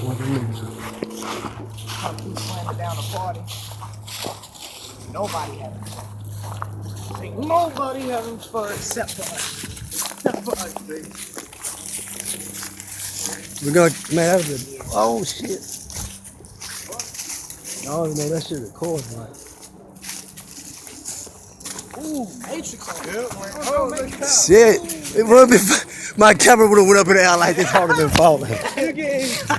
What the music? Keep slamming down the party. Nobody having fun. Ain't nobody having fun except for us. Except for us, baby. We're gonna, man, that was a, oh shit. I don't even know that shit records like. Ooh, Matrix on it. Shit. It would be, my camera would have went up in the air like this, hard have been falling.